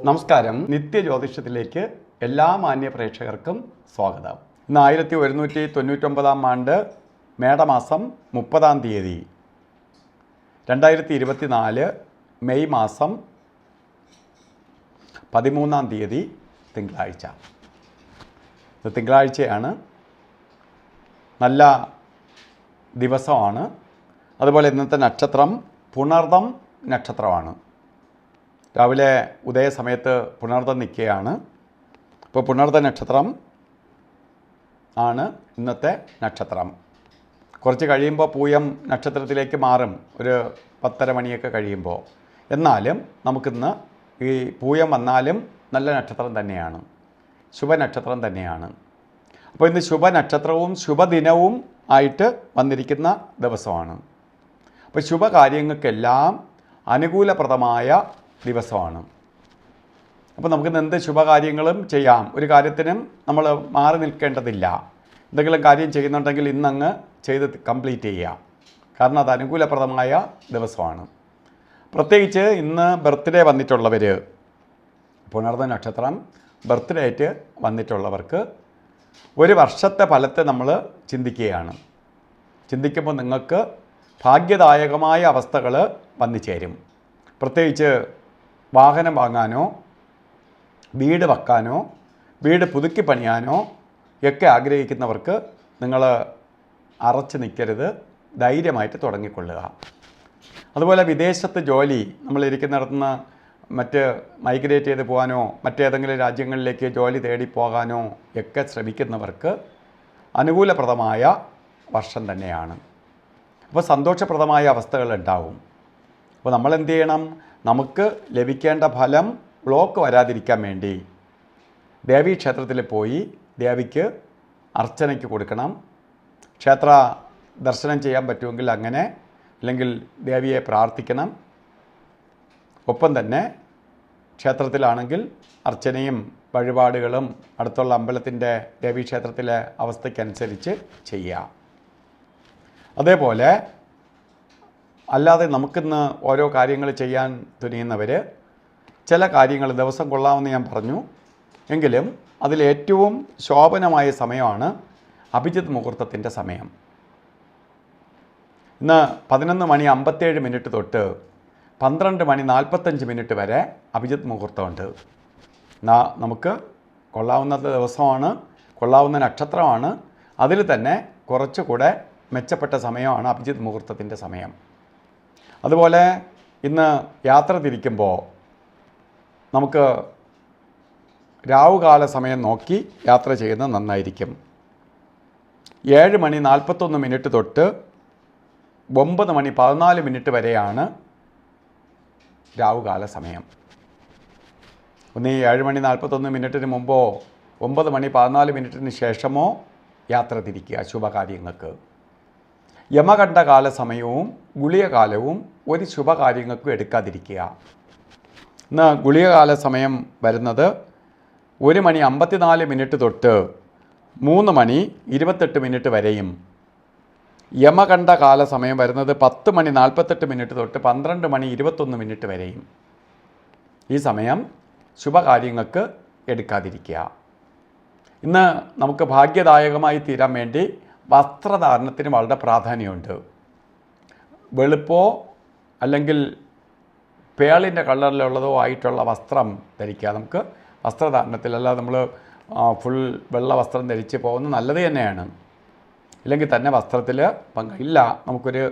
നമസ്കാരം. നിത്യജ്യോതിഷത്തിലേക്ക് എല്ലാ മാന്യ പ്രേക്ഷകർക്കും സ്വാഗതം. ഇന്ന് 1199 ആണ്ട് മേടമാസം 30-ാം തീയതി 2024 മെയ് മാസം 13-ാം തീയതി തിങ്കളാഴ്ച. ഇത് തിങ്കളാഴ്ചയാണ്, നല്ല ദിവസമാണ്. അതുപോലെ ഇന്നത്തെ നക്ഷത്രം പുണർദം നക്ഷത്രമാണ്. രാവിലെ ഉദയ സമയത്ത് പുണർദം നിൽക്കുകയാണ്. അപ്പോൾ പുണർദ നക്ഷത്രം ആണ് ഇന്നത്തെ നക്ഷത്രം. കുറച്ച് കഴിയുമ്പോൾ പൂയം നക്ഷത്രത്തിലേക്ക് മാറും, ഒരു 10:30 മണിയൊക്കെ കഴിയുമ്പോൾ. എന്നാലും നമുക്കിന്ന് ഈ പൂയം വന്നാലും നല്ല നക്ഷത്രം തന്നെയാണ്, ശുഭനക്ഷത്രം തന്നെയാണ്. അപ്പോൾ ഇന്ന് ശുഭനക്ഷത്രവും ശുഭദിനവും ആയിട്ട് വന്നിരിക്കുന്ന ദിവസമാണ്. അപ്പോൾ ശുഭകാര്യങ്ങൾക്കെല്ലാം അനുകൂലപ്രദമായ ദിവസമാണ്. അപ്പോൾ നമുക്കിന്ന് എന്ത് ശുഭകാര്യങ്ങളും ചെയ്യാം. ഒരു കാര്യത്തിനും നമ്മൾ മാറി നിൽക്കേണ്ടതില്ല. എന്തെങ്കിലും കാര്യം ചെയ്യുന്നുണ്ടെങ്കിൽ ഇന്നങ്ങ് ചെയ്ത് കംപ്ലീറ്റ് ചെയ്യാം. കാരണം അത് അനുകൂലപ്രദമായ ദിവസമാണ്. പ്രത്യേകിച്ച് ഇന്ന് ബർത്ത്ഡേ വന്നിട്ടുള്ളവർ, പുണർദ നക്ഷത്രം ബർത്ത്ഡേ ആയിട്ട് വന്നിട്ടുള്ളവർക്ക് ഒരു വർഷത്തെ ഫലത്തെ നമ്മൾ ചിന്തിക്കുകയാണ്. ചിന്തിക്കുമ്പോൾ നിങ്ങൾക്ക് ഭാഗ്യദായകമായ അവസ്ഥകൾ വന്നു ചേരും. പ്രത്യേകിച്ച് വാഹനം വാങ്ങാനോ വീട് വെക്കാനോ വീട് പുതുക്കി പണിയാനോ ഒക്കെ ആഗ്രഹിക്കുന്നവർക്ക് നിങ്ങൾ അറച്ചു നിൽക്കരുത്, ധൈര്യമായിട്ട് തുടങ്ങിക്കൊള്ളുക. അതുപോലെ വിദേശത്ത് ജോലി, നമ്മളിരിക്കുന്നിടത്തുനിന്ന് മറ്റ് മൈഗ്രേറ്റ് ചെയ്ത് പോകാനോ മറ്റേതെങ്കിലും രാജ്യങ്ങളിലേക്ക് ജോലി തേടി പോകാനോ ഒക്കെ ശ്രമിക്കുന്നവർക്ക് അനുകൂലപ്രദമായ വർഷം തന്നെയാണ്. അപ്പോൾ സന്തോഷപ്രദമായ അവസ്ഥകൾ ഉണ്ടാവും. അപ്പോൾ നമ്മൾ എന്ത് ചെയ്യണം? നമുക്ക് ലഭിക്കേണ്ട ഫലം ബ്ലോക്ക് വരാതിരിക്കാൻ വേണ്ടി ദേവീക്ഷേത്രത്തിൽ പോയി ദേവിക്ക് അർച്ചനയ്ക്ക് കൊടുക്കണം. ക്ഷേത്ര ദർശനം ചെയ്യാൻ പറ്റുമെങ്കിൽ അങ്ങനെ, അല്ലെങ്കിൽ ദേവിയെ പ്രാർത്ഥിക്കണം. ഒപ്പം തന്നെ ക്ഷേത്രത്തിലാണെങ്കിൽ അർച്ചനയും വഴിപാടുകളും അടുത്തുള്ള അമ്പലത്തിൻ്റെ ദേവീക്ഷേത്രത്തിലെ അവസ്ഥയ്ക്കനുസരിച്ച് ചെയ്യുക. അതേപോലെ അല്ലാതെ നമുക്കിന്ന് ഓരോ കാര്യങ്ങൾ ചെയ്യാൻ തുനിയുന്നവർ, ചില കാര്യങ്ങൾ ദിവസം കൊള്ളാമെന്ന് ഞാൻ പറഞ്ഞു, എങ്കിലും അതിലേറ്റവും ശോഭനമായ സമയമാണ് അഭിജിത്ത് മുഹൂർത്തത്തിൻ്റെ സമയം. ഇന്ന് 11:57 തൊട്ട് 12:45 വരെ അഭിജിത്ത് മുഹൂർത്തമുണ്ട്. നമുക്ക് കൊള്ളാവുന്ന ദിവസമാണ്, കൊള്ളാവുന്ന നക്ഷത്രമാണ്. അതിൽ തന്നെ കുറച്ചുകൂടെ മെച്ചപ്പെട്ട സമയമാണ് അഭിജിത്ത് മുഹൂർത്തത്തിൻ്റെ സമയം. അതുപോലെ ഇന്ന് യാത്ര തിരിക്കുമ്പോൾ നമുക്ക് രാവുകാല സമയം നോക്കി യാത്ര ചെയ്യുന്നത് നന്നായിരിക്കും. 7:41 തൊട്ട് 9:14 വരെയാണ് രാവുകാല സമയം. ഒന്ന് 7:41 മുമ്പോ 9:14 ശേഷമോ യാത്ര തിരിക്കുക ശുഭകാര്യങ്ങൾക്ക്. യമകണ്ഠകാല സമയവും ഗുളികകാലവും ഒരു ശുഭകാര്യങ്ങൾക്കും എടുക്കാതിരിക്കുക. ഇന്ന് ഗുളികകാല സമയം വരുന്നത് 1:54 തൊട്ട് 3:28 വരെയും, യമകണ്ഠകാല സമയം വരുന്നത് 10:48 തൊട്ട് 12:21 വരെയും. ഈ സമയം ശുഭകാര്യങ്ങൾക്ക് എടുക്കാതിരിക്കുക. ഇന്ന് നമുക്ക് ഭാഗ്യദായകമായി തീരാൻ വേണ്ടി വസ്ത്രധാരണത്തിന് വളരെ പ്രാധാന്യമുണ്ട്. വെളുപ്പോ അല്ലെങ്കിൽ പേളിൻ്റെ കളറിലുള്ളതോ ആയിട്ടുള്ള വസ്ത്രം ധരിക്കുക. നമുക്ക് വസ്ത്രധാരണത്തിലല്ലാതെ നമ്മൾ ഫുൾ വെള്ള വസ്ത്രം ധരിച്ച് പോകുന്നത് നല്ലത് തന്നെയാണ്. ഇല്ലെങ്കിൽ തന്നെ വസ്ത്രത്തിൽ ഇല്ല, നമുക്കൊരു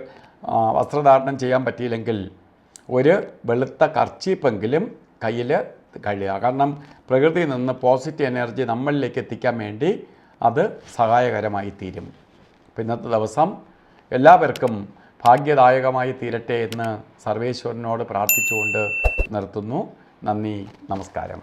വസ്ത്രധാരണം ചെയ്യാൻ പറ്റിയില്ലെങ്കിൽ ഒരു വെളുത്ത കർച്ചീപ്പെങ്കിലും കയ്യിൽ കഴുകുക. കാരണം പ്രകൃതിയിൽ നിന്ന് പോസിറ്റീവ് എനർജി നമ്മളിലേക്ക് എത്തിക്കാൻ വേണ്ടി അത് സഹായകരമായി തീരും. അപ്പോൾ ഇന്നത്തെ ദിവസം എല്ലാവർക്കും ഭാഗ്യദായകമായി തീരട്ടെ എന്ന് സർവേശ്വരനോട് പ്രാർത്ഥിച്ചുകൊണ്ട് നിർത്തുന്നു. നന്ദി, നമസ്കാരം.